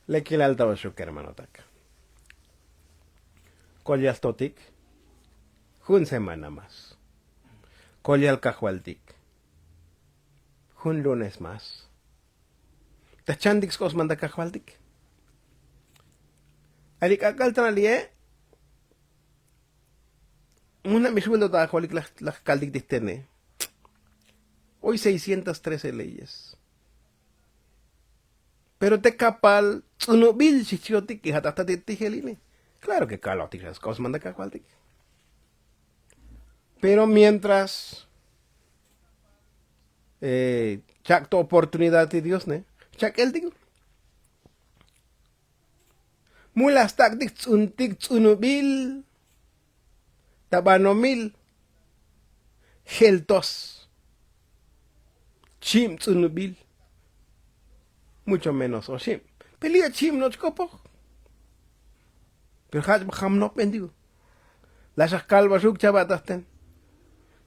Le alta bashuk hermano tak. Kolyal totik. Jun semana más. Kolyal kahualtik. Jun lunes más. Tachandix kos manda kahualtik. Alik akal tralie. Una misueldo da kahualik la kaldik distene. Hoy 613 leyes. Pero te capal tsunubil chichiotik y hatata de tijeline. Claro que calotik las cosas manda kahualtik. Pero mientras chak tu oportunidad de Dios, ¿ne? Chak el digo. Mulas tak dik tsuntik tsunubil. Tabanomil. Geltos. Chim tsunubil. Mucho menos o chim. Pelia chim no chkopo. Pero haj bajam no pendigo. Las calvas uk chabatasten.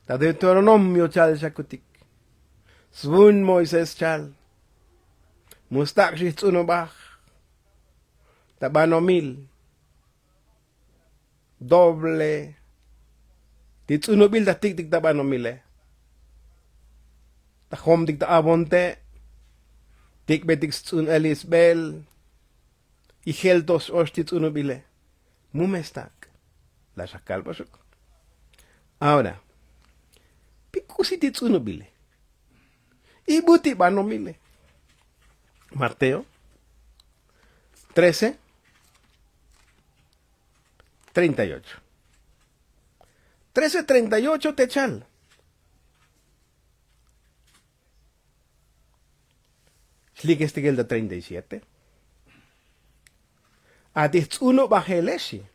Ta Deuteronomio chal shakutik. Svun Moises chal. Mustak shih tsunubach. Tabanomil. Doble. Ti tsunubil da tik tik tabanomile. Ta hom tik ta abonte. Tik betik tsun elisbel. Y geltos osti tsunubile. Mumestak. Las calvas uk. Ahora. Pikusiti tsunubile. Ibuti banomile. Mateo 13, 38. 13:38 techal. Slikestigel de 37. Adits uno bajeleshi.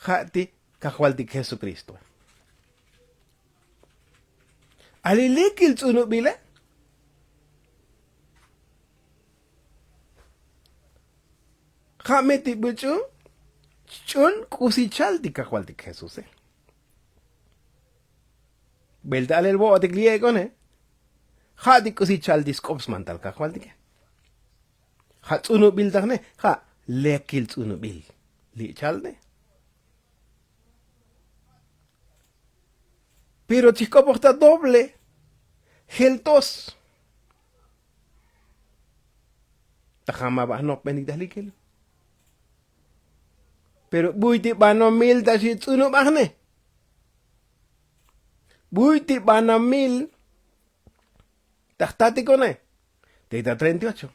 Hati kahualtik Jesucristo. Alilikil tsuno bile. Hameti buchu. Chun kusichal di kahualtik Jesus. Belta al bo atik liego ne. Ha di kusichal di skops mantal kahualtik. Ha tsuno bil ne. Ha lekil tsuno bil. Li chal ne. Pero chico está doble. Geltos. Tajama ba no penditas likel. Pero buiti bano mil da si tsuno bahne. Buiti bano mil. Tahtati kone. Teta 38.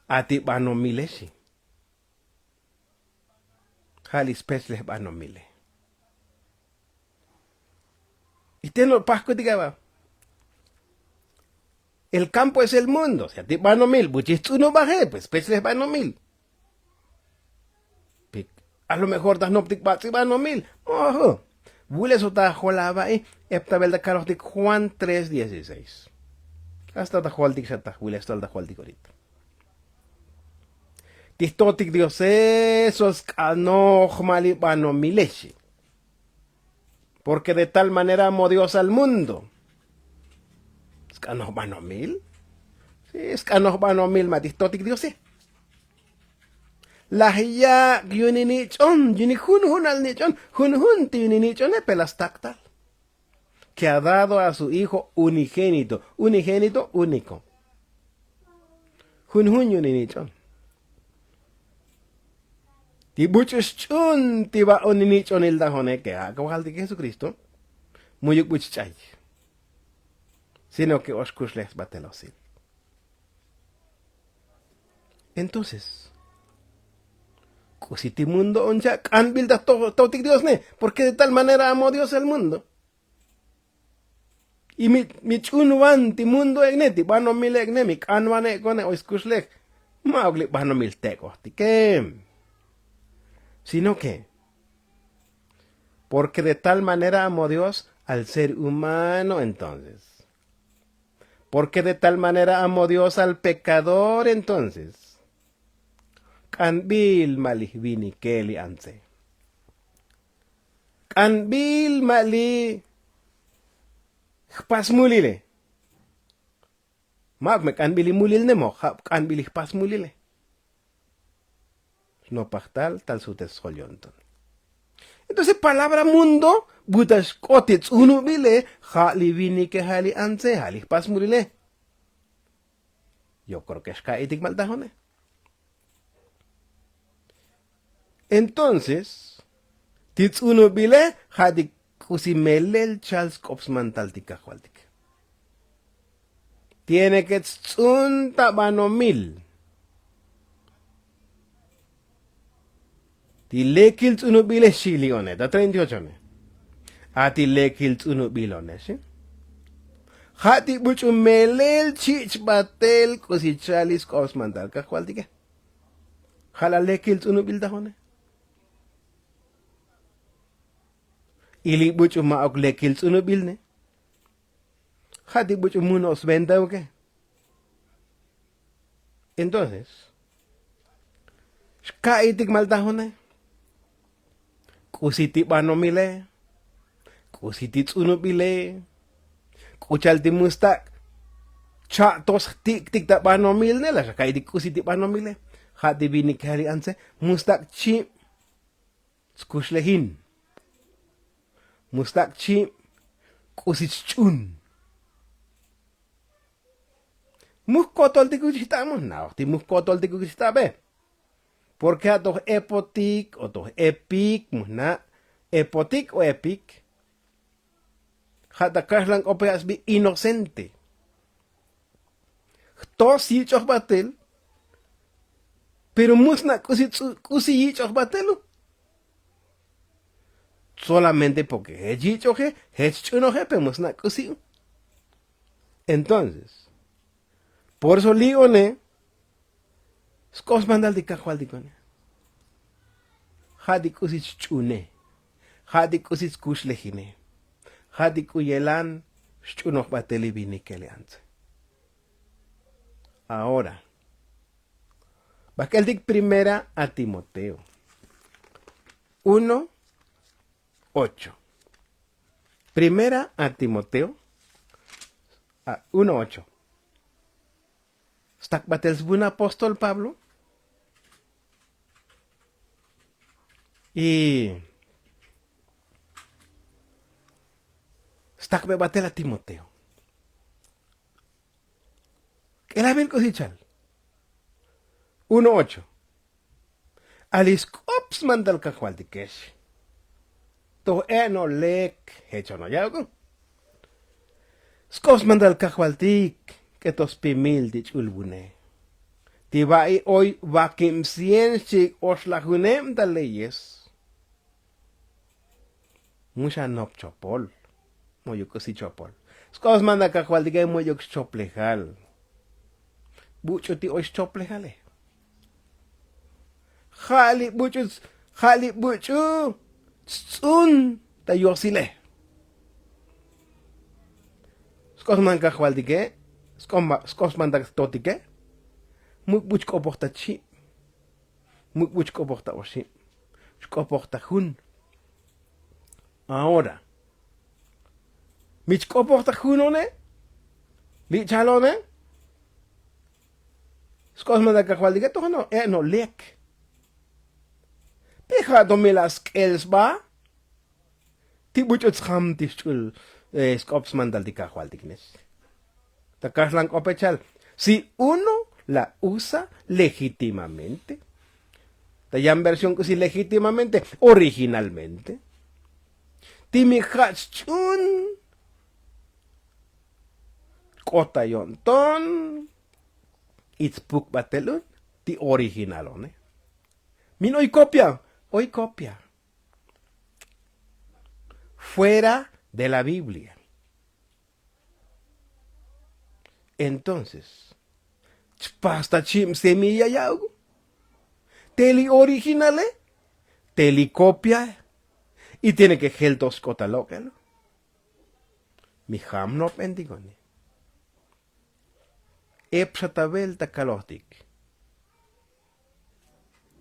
Ati bano milesi. Halis pesles bano mile. Y tengo pasco digaba. El campo es el mundo. Si a ti van mil, buchis tú no bajé, pues pesles van mil. A lo mejor das no ptic van mil. Ojo. Bules ota jolaba epta belda carotic Juan 3:16. Hasta da joldik sata, bules tal da joldik ahorita. Tistotic Dios esos canoj mali van mileshi. Porque de tal manera amó Dios al mundo. Es que no van a mil. Sí, es que no van a mil, matistotic Dios. La ya yuni nichon, yuni hun al nichon, hun ti yuni nichon pelas tactal. Que ha dado a su hijo unigénito, único. Hun yuni nichon. Ti buchus chun ti ba uninichon il dajone que ha cabal de Jesucristo. Muy buchchay. Sino que oscus les batelosil. Entonces, si ti mundo onja can bilda todo Dios ne, porque de tal manera amó Dios el mundo. Y mi chunwan ti mundo egneti, bano mil egnemi, canwane gone oscus lek, maugli bano mil teco, ti que. Sino que, porque de tal manera amó Dios al ser humano entonces. Porque de tal manera amó Dios al pecador entonces. Kanbil malih vini keli anse. Kanbil malih pasmulile. Maak me kan bili mulil ne mo, kan bili pas mulile. No pachtal tal sutes solyonton. Entonces palabra mundo, butas kotits uno bile, hali vini que hali anse, hali pas mulile. Yo creo que es kaitik maldajone. Entonces, tits uno bile, hadi kusimelel Charles Kopsman taltika hualtik. Tiene que tsun tabano mil. Ti lekil tsuno bile shilione, da 38 ne. Ati lekil tsuno bilone, ¿sí? Hati buchu melel chich batel kusi Charles Kopsman talka hualtik. Hala lekil tsuno bildahone. Ili buchu maok lekil tsuno bilne. Hati buchu munos venta o qué. Entonces, kaitik maltahone. Kusiti banomile. Kusiti tsuno bile. Kuchalti mustak. Chatos tik ta banomil ne la kaitik kusiti banomile. Hati bini kari anse mustak chi skushlehin. Mustak chi kusichun. Muskotol ti kusitamos na, ti muskotol ti kusistabe. Porque a tos epotik o tos epic musna epotik o epic. Hata kaslang opeas bi inocente. Tos yichos batel. Pero musna kusi yichos batelu. Solamente porque es yichoje, es chunoje, pero musna kusi. Entonces, por eso lione, skos mandal di kakwal di kone. Hadi kusis chune. Hadi kusis kushlehine. Hadi kuyelan, chunok bateli bini keleanze. Ahora, Bakel dik primera a Timoteo. 1:8. Primera a Timoteo 1:8. Stak batels bun apóstol Pablo. Y stak be batel a Timoteo. El abel cosichal. 1:8. Alis kops mandal kakwaldikesh. To eno lek hecho no yago. Skos mandal kakwaldik que tos pimil dich ulbune. Ti vai hoy vakim cienci os la junem da leyes. Mucha nop chopol. Moyo cosi chopol. Skos manda kakwaldik moyo choplejal. Bucho ti os choplejale. Hali buchu tsun ta yosile. Skos man kakwaldike. Skos man totike. Muk buch koporta chi. Muk buch koporta oshi. Koporta hun. Ahora. Mich koporta hunone. Li chalone. Skos man kakwaldike to no no lek. Pecha domilas kelsba. Ti buch utsham tischul. Skops mandal di kakwaldiknes. Takaslang opechal. Si uno la usa legítimamente. Tayan versión que si legítimamente, originalmente. Timi hachun. Kota yonton. Itspuk batelun. Ti originalone. Min hoy copia. Hoy copia. Fuera de la Biblia. Entonces, pasta chim semilla yago. Teli originale, teli copia, y tiene que geltos cotalócalo. Mi ham no pendigone. Epsatabel takalotik.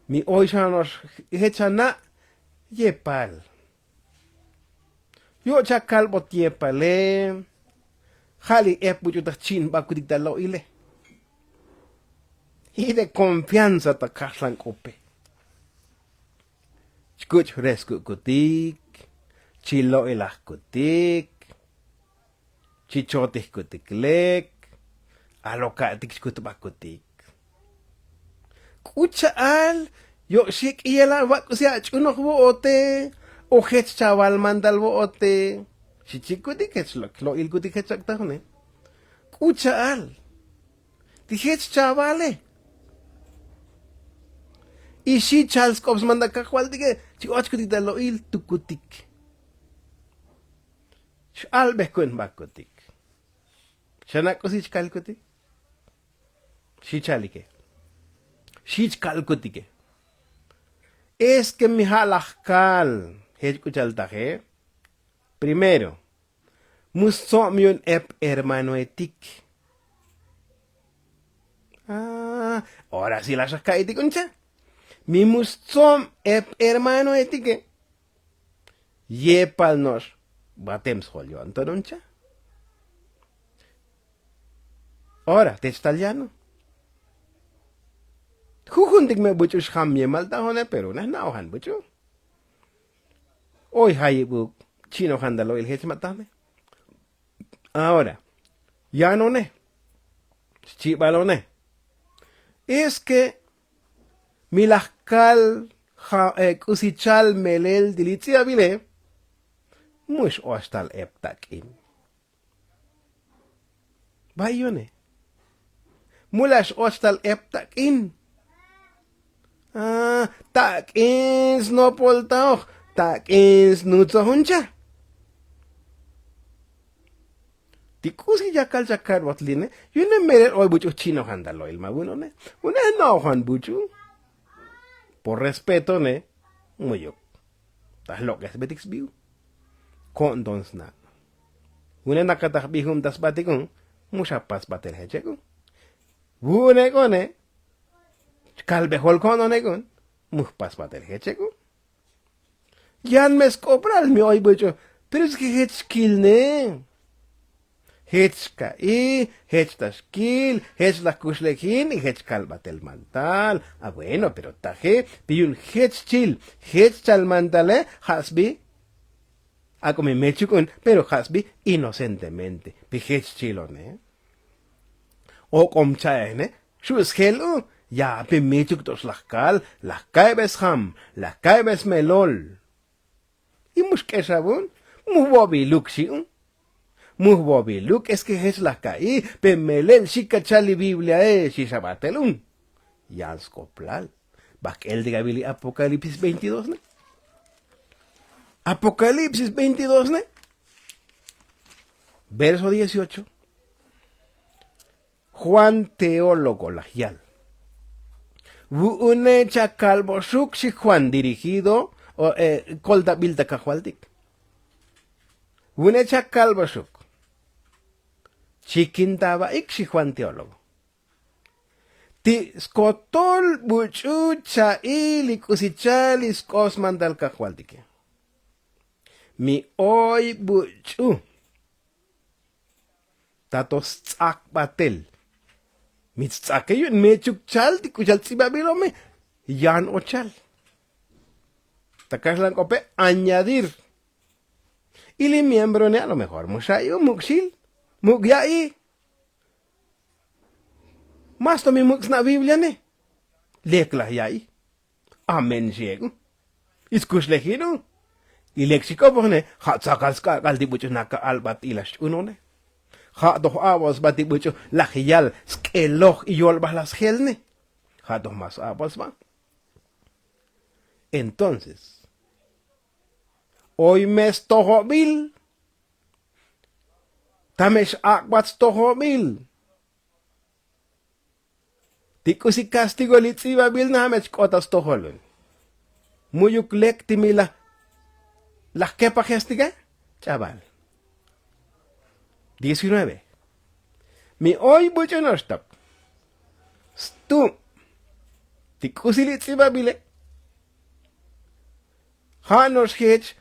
Mi oishanos hechana yepal. Yo chakal bot yepale. Hali ep bujutak chin bakudik dalo ile. y de confianza ta kaslan kope. Chkuch resku kutik, chilo ilah kutik, chichotis kutiklek, alokatik kutupak kutik. Kuchaal, yo shik iyala wakusia chunoh boote, o hech chaval mandal boote, chichikutik hechlok, lo ilkutik hechak tahone. Kuchaal, ti hech chavale. Y si Charles Cobbs manda kakwal dige, si ochkutik da lo il tukutik. Al bekun bakutik. Shanakosich kalkutik. Si chalike. Si kalkutike. Es que mi halakal, hechkuchaltaje. Primero, musomion ep hermano etik. Ah, ahora sí la shakaiti concha. Mi mustom ep hermano etike. Yepal nos batem scholio antonuncha. Ora, te italiano. Jujundik me bucho shamye malta hone pero na nauhan bucho. Hoy hayibu chino handalo el hech matame. Ahora, ya no ne. Chibalone. Es que milahkal kusichal melel dilitia bile mush ostal eptakin. Bayone. Mulash ostal eptakin. Ah, takins no poltaoch, takins nutzohuncha. Tikusi yakal yakar watline, yune merer oy bucho chino handalo el mabuno ne. Una no han bucho. Por respeto, ne, muyo. Tas lo que es betix biu. Con dons na. Una nakatah bihum das batikun, mushapas batel hechekun. Bune kone, kalbehol kono nekun, muhpas batel hechekun. Yan mes kopral mi oy bucho, pero es que hechkil ne. Hechka y hechtaskil, hechla kushlekin y hechkal batel mantal. Ah, bueno, pero taje, piyun hechchil, hechchal mantale, hasbi. A como mechukun, pero hasbi inocentemente. Pi hechchilone. O comchaene, shushelu, ya pi mechuk tos lahkal, lahkaibes ham, lahkaibes melol. Y mushkeshabun, mubobi luxiun. Muhbobi luk es que es la caí, pemelel shikachali Biblia shishabatelun. Yanskoplal. Bakel de Gabili Apocalipsis 22, ¿ne? Apocalipsis 22, ¿ne? Verso 18. Juan teólogo lagial. Une chacalbo shuk si Juan dirigido kolda bilda kahualdik. Une chacalbo shuk. Chiquintaba ixi Juan teólogo. Ti skotol buchu cha ili kusichalis kosmandal kahualdike. Mi oy buchu. Tatos tsak batel. Mi tsake yun mechuk chal ti kuchal tsibabilome. Yan o chal. Takaslan kope añadir. Ili miembro ne a lo mejor mushayo mukshil. Mugyai. Mas tomi muks na Biblia ne. Leklah yai. Amen siegu. Iskus lehino. Ileksiko ne. Hat sakal skakal di bucho naka albat ilash uno ne. Hat doch avos bati bucho lahiyal skeloch iyol balas gelne. Hat doch mas avos ba. Entonces. Hoy mes tohobil. Tamesh akwats tohomil. Tikusi castigo litziba bil na hamech kotas toholun. Muyuk lek timila. ¿La kepa gestiga? Chaval. 19. Mi hoy bucho no stop. Stu. Tikusi litziba bile. Hanos hech.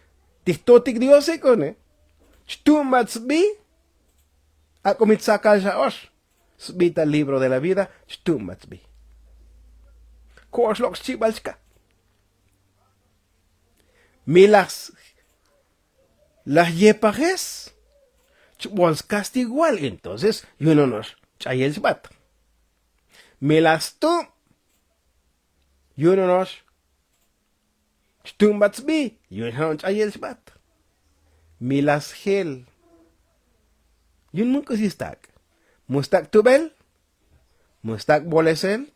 Tihtotik diose kone. Stu matzbi. A comitsakal shaosh. Subita el libro de la vida. Shtumatzbi. Koslok chibalska. Milas las yepajes. Chbolskas igual. Entonces, y uno nos chayel bat. Milas tú. Y uno nos stumbats bi. Y uno nos chayel bat. Milas gel. Y un munco si stack. Mustak tubel. Mustak bolesel.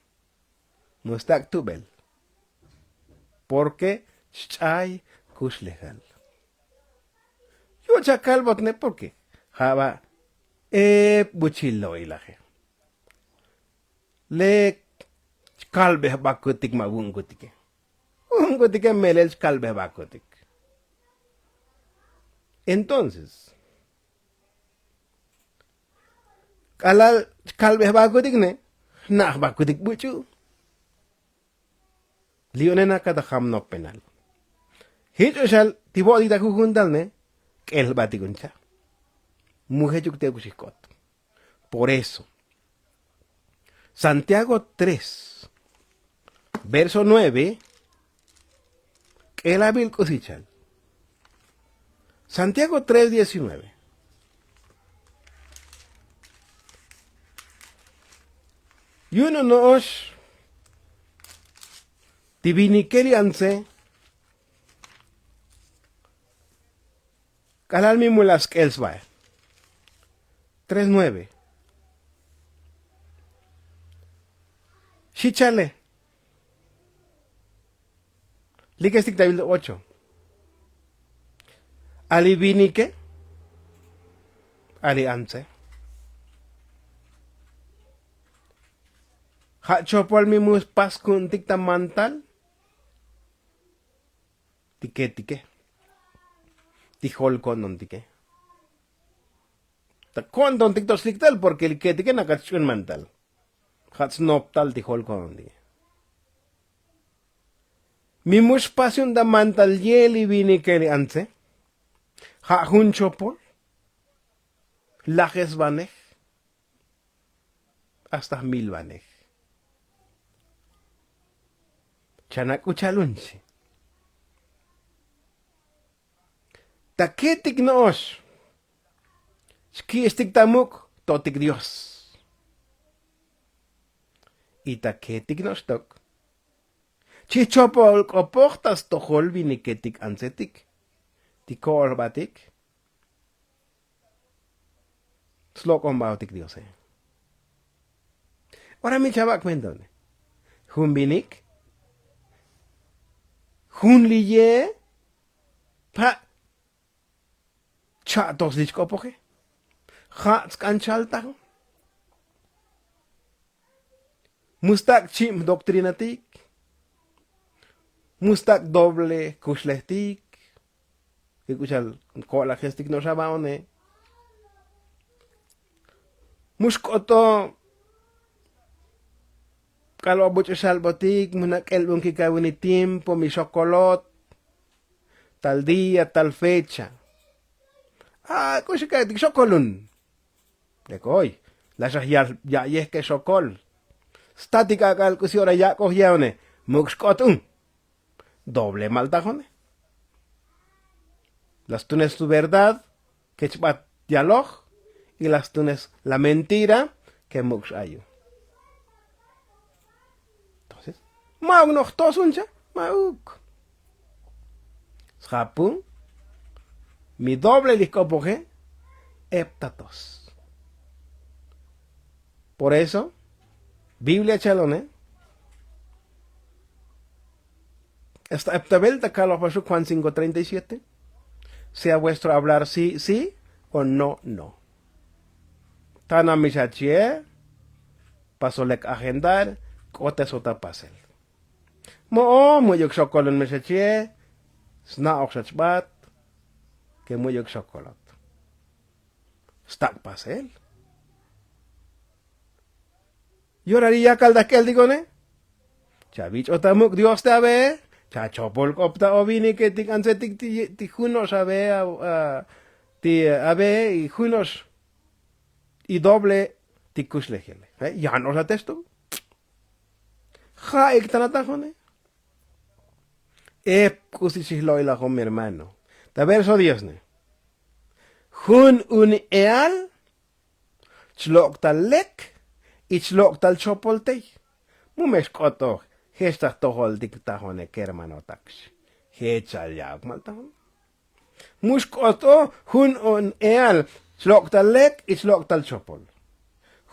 Mustak tubel. Porque chay kushlegal. Yo chakal botne porque java buchillo ilaje. Le kalbe bakutik ma wungutike. Wungutike melel kalbe bakutik. Entonces, kalal kalbe bakutik ne, nah bakutik buchu. Lionena kada hamno penal. Hito shal tibo di takukundal ne, kel batiguncha. Mujer te kushikot. Por eso, Santiago 3, verso 9, el abil cosichal. Santiago 3, 19. Y uno nos divinikelianse kalal mi mulas kelsba 3:9. Shichale. Likestik David 8. Ali vinike. Ali anse. Ha chopol mi mus pas kun tikta mantal. Tike. Tijol con don tike. Ta con don tiktos liktal porque el que tike nakachun mantal. Hats noptal tijol con don tike. Mi mus pasion da mantal yeli vinike li anse. Ha hun chopol. Lajes banej. Hasta 1000 banej. Chanak uchalunchi. Taketik noos. Ski estik tamuk totik Dios. Y taketik noos tok. Chichopol koportas tohol viniketik ansetik. Tikorbatik. Slok ombautik Dios. Ahora mi chavak mendone. Hun binik. Hun liye. Pa. Cha tos lich kopoke. Hats kanchaltang. Mustak chim doctrinatik. Mustak doble kushletik. Escuchal kola gestik no sabaone. Muskoto kalau bucho salbotik munak elbon kikawini tiempo mi chocolate tal día tal fecha. Ah, cosa que chocolun. De hoy, la ya es que chocol. Statica cal que si ahora ya cogione muskotun. Doble maltajone. Las tunes tu verdad que chbat dialog y las tunes la mentira que mux ayu. Entonces, maug noch tosuncha, maug. Schapun, mi doble liscopoge, heptatos. Por eso, Biblia chalone, esta heptabelta Carlos Pashu Juan 5:37, sea vuestro hablar sí, sí, o no, no. Tana mishachie, pasolek agendar, kote sota pasel. Mo yuk chocolon mishachie, sna oxachbat, que mo yuk chocolot. Stak pasel. Yoraría caldakel digone. Chavich otamuk Dios te abe. Chachopol kopta ovini que tik ansetik ti junos abe ti abe y junos y doble tikus lejele. Ya nos atesto. Ja iktanatahone. Kusishloila con mi hermano. Ta verso Dios ne. Hun un eal. Chlok tal lek. Y chlok tal chopolte. Mumesh koto. Hestah tohol diktahone kermano taks. Hechal yak maltahon. Muskoto hun on eal. Chlok tal lek y chlok tal chopol.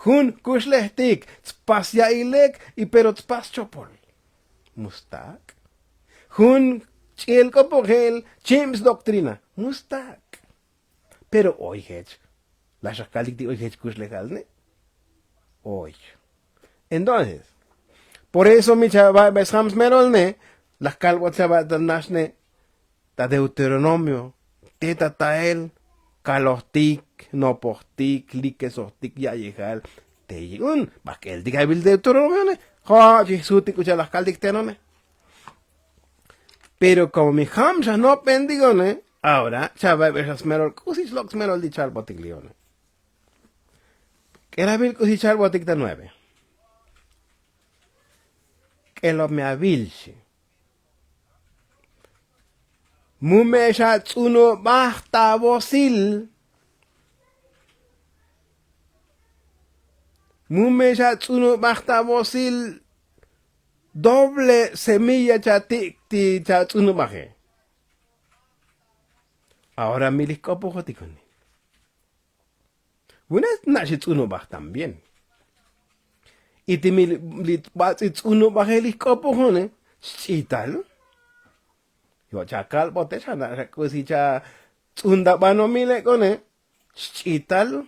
Hun kuslehtik. Spasya ilek y pero spas chopol. Mustak. Hun chiel kopogel. Chims doctrina. Mustak. Pero hoy hech. La shakalik di hoy hech kuslegal ne. Hoy. Entonces. Por eso mi chava besams merolne, las calvas chava del nasne, ta Deuteronomio, teta tael, kalostik, no postik, likesotik, ya llegal, te yun, va que el diga el Deuteronomio ne, ha, jisutik ucha las caldik tenone. Pero como mi hamsa no pendigone, ahora chava besas merol, kusis lox merol di chal botiglione. Que era vil kusis chal botik de 9. Elo me avilse. Mumesha tsuno basta vosil. Mumesha tsuno basta vosil. Doble semilla chatik ti cha tsuno baje. Ahora milis kopo jotikoni. Una nashi tsuno baj también. Y te mi lit uno bajelis kopo hone, chital. Yo chakal bote chana kusicha tsunda bano mile kone, chital.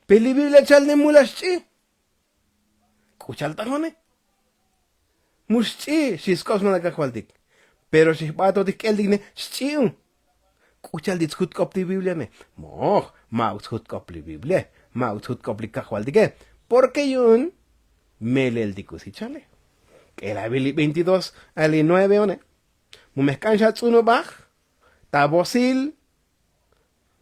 Pelibile chal de mulas chi. Kuchal tahone. Muschi, shiskos na nakakwaldik. Pero si bato dik eldine, chiu. Kuchal dit hut kopli biblia ne. Moh, maut hut kopli biblia. Maut hut kopli kakwaldike. Porque yun, melel dikusichale. Que la 22 al 9 one. Mumescansha tsuno baj. Tabosil.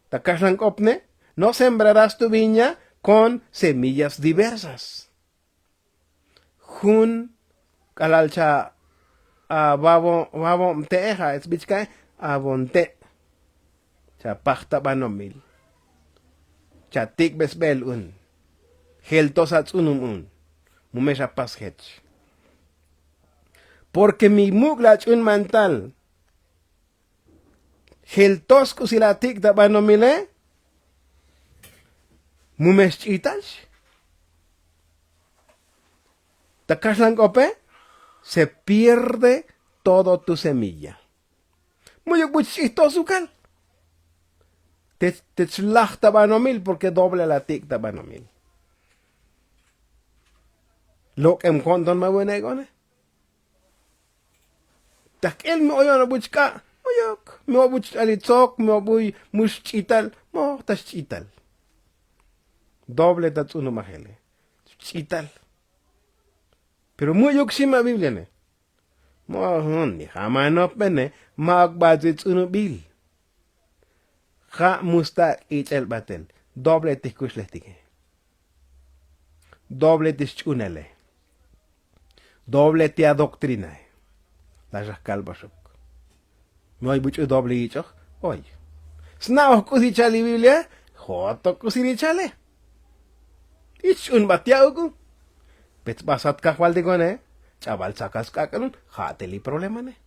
Takashlan kopne. No sembrarás tu viña con semillas diversas. Jun kalalcha babo teja es bichka abonte. Cha pachta banomil. Cha tik besbel un. Geltosa tsunum un. Mumesha pashech. Porque mi muglach un mantal. Geltosku silatik da banomile. Mumesh chitas. Takashlan kope. Se pierde todo tu semilla. Muy chistoso cal. Te tlachta banomil porque doble la tik da banomil. Lo que me contan más buena gone. Tak el me oyo na buchka. Oyok. Me oyo buch alitzok. Me oyo mush chital. Mo tas chital. Doble tatsuno mahele. Chital. Pero muy yoksima Biblia ne. Mo ni jamás no pene. Magbazit uno bil. Ja musta itel batel. Doble tiskush lestike. Doble tischunele. Doble te adoctrina. Las calvasuk. No hay mucho doble hicho. Oye. Snao kusichali Biblia. Joto kusirichale. Ichun batiaugu. Pets basat kahwal de gone. Chaval sakas kakanun. Hateli problema ne.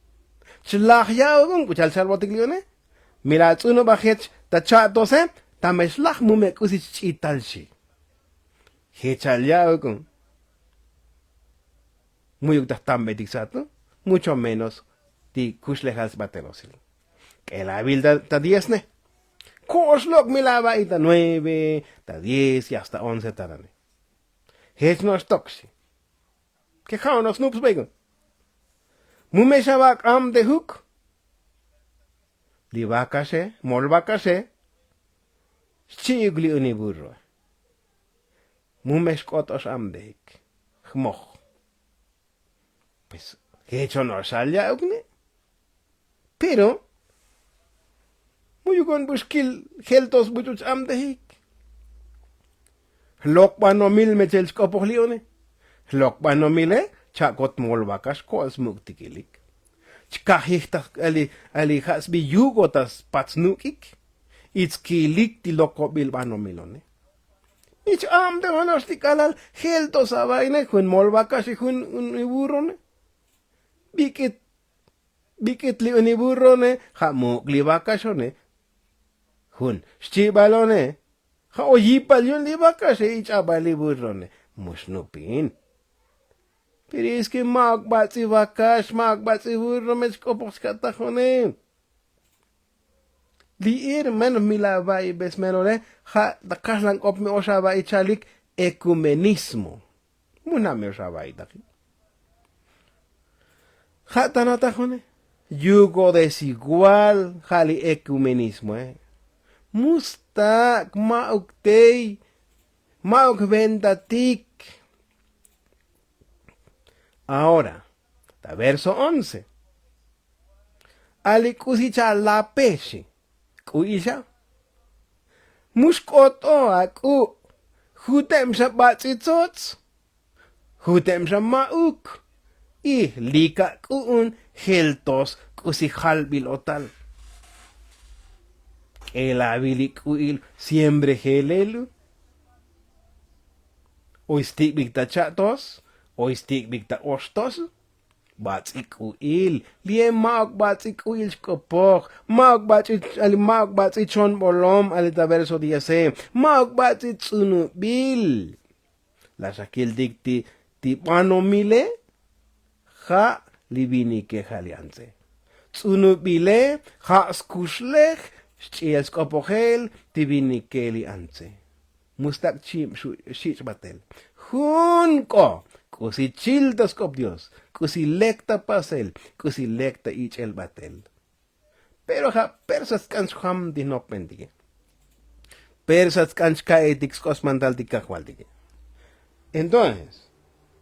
Chlach yaugun. Kuchal salvotiglione. Mira tsuno bajech. Tacha dose. Tameslach mume kusichitalshi. Hechal yaugun. Muy tan betiksato, mucho menos ti kuslehas baterosil. Que la bilda ta 10 ne. Koslok milaba y ta 9, ta 10 y hasta 11 tarane. Hech no stoksi. Que hao no snoops bego. Mumeshabak am de hook. Li bakase, mol bakase. Chigli uniburro. Mumeskotos am de hik. Hmoch. Pues, he hecho no salya, pero, muy con busquil, geltos buchuch am de hik. Lokbano mil me chels kopos lione. Lokbano mile, chakot molvakas koals muktikilik. Chkahihtas ali hasbi yugotas patsnukik. Itzkilik ti loko bilbano milone. Ich de honostikalal helto sabaine hun molvakas hun uniburone. Bikit li uniburone ha mukli vakasone. Hun stibalone. Ha oyipal yun li vakase ich abali burone. Musnupin. Pero es que magbatsi vakas, magbatsi burro mechkopos katajone. Li menos milava y besmenore, ha da kaslan op me osaba y chalik ecumenismo. Muna me osaba y taki. Ha tanatajone. Yugo desigual, jali ecumenismo, Mustak, mauktei, mauk vendatik. Ahora, verso 11. Ali kusicha la peshi. Kuisha. Muskoto aku. Hutem sa batsitsots. Hutem sa mauk. Lika kuun heltos kusihalbil otal. El abili kuil siempre helelu. Oistik bigta chatos. Oistik bigta ostos. Batsikuil. Lien maok batsikuil skopok. Maok batsichon bolom alita verso 10. Maok batsitsunubil. La shakil dikti tipanomile. Ha libini ke halianze. Tsunubile ha skushlech. Stiel skopochel tibini ke lianze. Mustak chim shich batel. Junko. Kusi chiltas kop Dios, kusi lecta pasel, kusi lecta ich el batel. Pero ha persas kans ham di no pendige. Persas kans kaetix kosmandal di kahualdige. Entonces,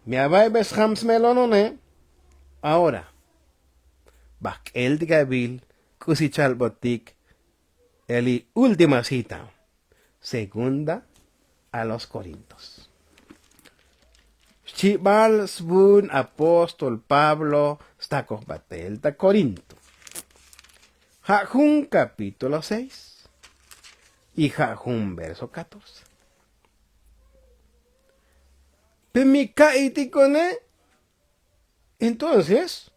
me abaibes hams melonone. Ahora, bak el digabil, kusi chalbotik, eli última cita. Segunda a los Corintios. Chibal svun apóstol Pablo stakos batel ta Corinto. Jajun capítulo 6 y Jajun verso 14. Pemikaitikone. Entonces,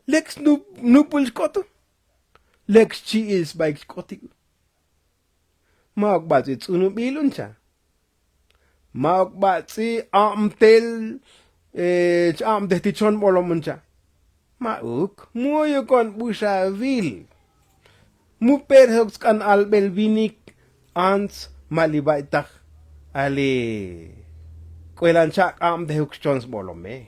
lex nupulskoto. Lex chi is baikskotiku. Maok batzit unubiluncha. Maok batsi amtel tichon bolomuncha. Mauk muyo kon busavil. Mu perhox kan albel vinik ans malibaitak ali kwelanchak dehux chons bolome.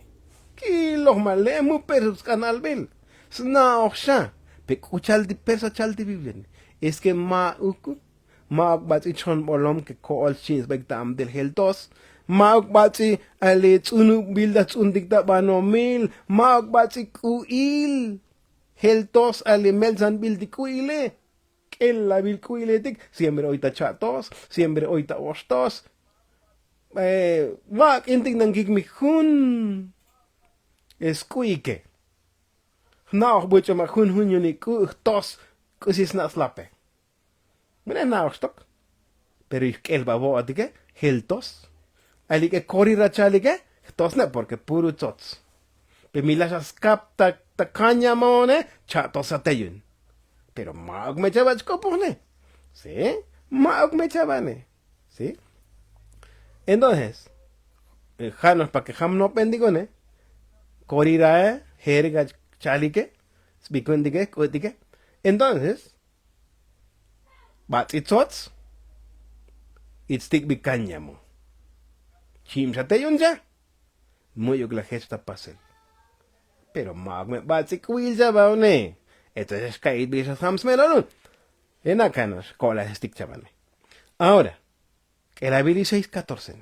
Kiloh male mu perhox kan albel. Sna oksha. Pekuchal di persa chal di viven. Es que mauk Maak batsi chon bolom ke kool chins begta am del heltos. Maak batsi ale tsunu bilda tsundik bano mil. Maak batsi kuil. Heltos ale melzan bildi kuile. Kella bil kuiletik. Siempre oita chatos. Siempre oita ostos. Wak intik nang gigmikun. Eskuike. Naok bucho makun hunyuni tos. Kusis na slape. Mene naostok. Pero ik el babo atige heltos. Alike korira chalige tosne porque puru tots. Pemilas askap ta kanya mone chatos ateyun. Pero maog me chavach kopone. ¿Sí? Maog me chavane. ¿Sí? Entonces, janos pa que ham no pendigone. Korira herga chalige. Spikundige kutige. Entonces, but it's what? It's tik bikanya mo. Chim sa tayun siya. Muyog la gesta pasel. Pero magme batsi kuil siya ba ne? Ito es kaid bisa sams melon. Enakanos cola stick chavane. Ahora, que la viri 6:14.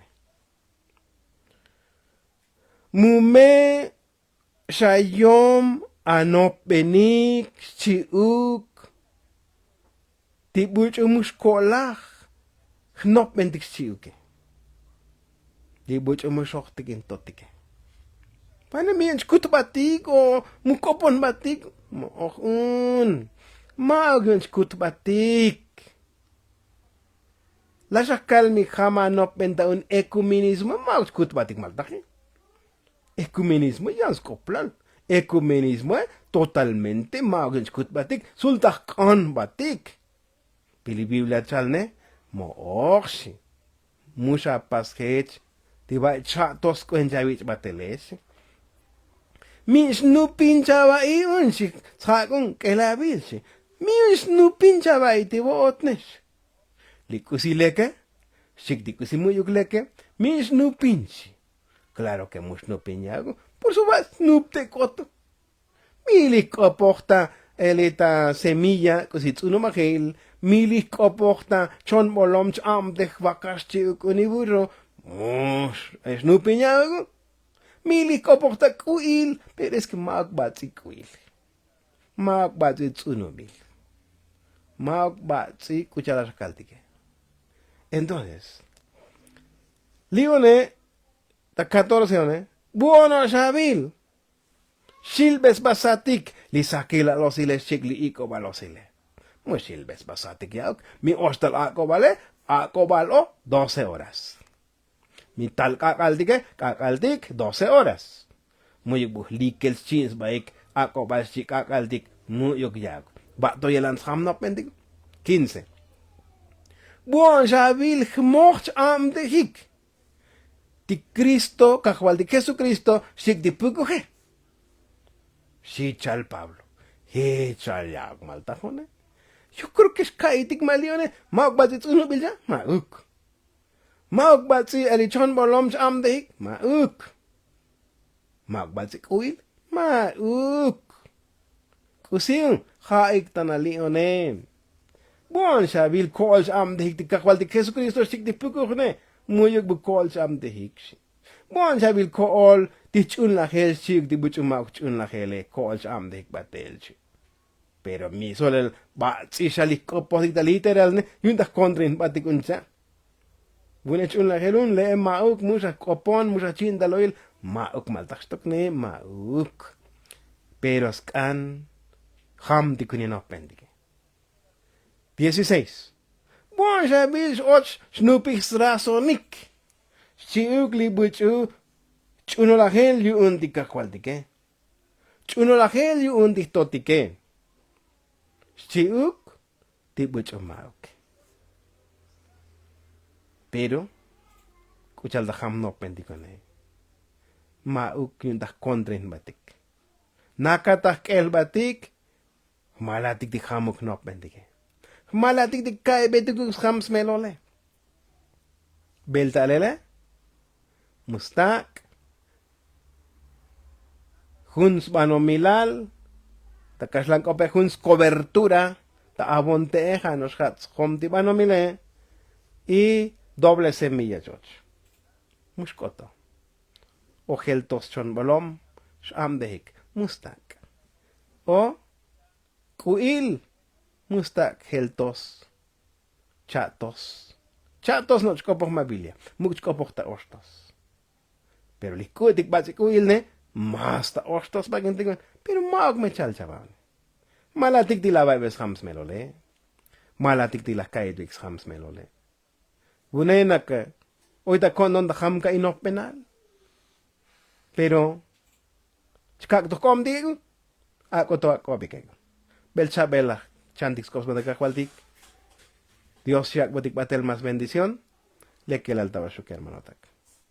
Mume shayom anopenik chiuk Tibuch muskolach. Knop mentik chiuke. Tibuch umushoktik in totike. Pana mi kut batik o mukopon batik. Mohun. Maugin kut batik. Lasas kalmi jama no penta un ecumenismo maus kut batik maltaje. Ecumenismo ya skoplan. Ecumenismo totalmente maugin kut batik. Sultak kan batik. Pili Biblia chalne mo orsi. Musa paskech. Tiba chatos ko enjawich bateles. Mi snupin chava i unsi. Trakun kelabilsi. Mi snupin chava i tibo otnes. Likusileke. Shikdikusi muyukleke. Mi snupinsi. Claro que mu snupinyago. Por su va snupte koto. Mi likoporta elita semilla. Kusitsuno magel. Mi likoporta chon bolomch amdech vakaschi ukuniburro. Snupinyago. Mili koporta kuil, pero es que magbatsi kuil. Magbatsi tsunubil. Magbatsi kuchara kaltike. Entonces, Lione, ta 14, buono shabil. Shilbes basatik, li sakila losile shikli iko balosile. Mu shilbes basatik yauk, mi ostal ako balo 12 horas. Mi tal kakaldik 12 horas. Muyuk buh likel chins baik ako balsi kakaldik muyuk yag. Bato yelan samnop pendik 15. Buon shabil gmocht am de hik. Di Cristo kakwal di Jesucristo shik di pukuhe. Si chal Pablo. He chal yag maltajone. Yo creo que es kaitik malione. Mauk bazit uno bilja. Mauk. Mauk batsi elichon bolomch amdehik. Mauk. Mauk batsi kuil. Mauk. Kusin. Haik tanalionem. Buon shabil kolch amdehik. Di kakwal di Jesucristo shik di pukuhne. Muyuk bu kolch amdehik. Buon shabil kol. Di chun la hel shik di buchu mauk chun la hele. Kolch amdehik batel shik. Pero mi solel batsi shalik kopodik da literal ne. Yuntas kontrin batik uncha. Bunech un la helun le mauk musa kopon musa chindaloil mauk maltakstok ne mauk. Pero skan ham dikunin opendike. 16. Bon shabil och snupik rasonik. Chiuk li buchu chuno la hel yu undika kwaldike. Chuno la hel yu undik totike. Chiuk ti buchu mauk. Pero, kuchal da ham no pendikone. Mauk yun da kontrin batik. Nakatak el batik, malatik di hamuk no pendike. Malatik di kai betikus ham smelole. Beltalele, mustak, huns banomilal, takaslan kope huns cobertura, ta abonteja nos hats hom di banomile, y doble semilla George. Muskoto. O geltos chon bolom. Shamdehik. Mustak. O kuil. Mustak geltos. Chatos. Chatos no chkopok mabilia. Muchkopok ta ostos. Pero likutik batsi kuil ne. Mas ta ostos bagintikon. Pero maog me chal chaban. Malatik di la vibes hams melole. Malatik di la kaidwix hams melole. Bunenak, hoy da konon da ham ka inok penal. Pero, chikak to kom digo, ako to ako bikego. Belcha bela, chantix cosma de kakwaltik. Dios yak botik batel más bendición, le que el altaba shuker manotak.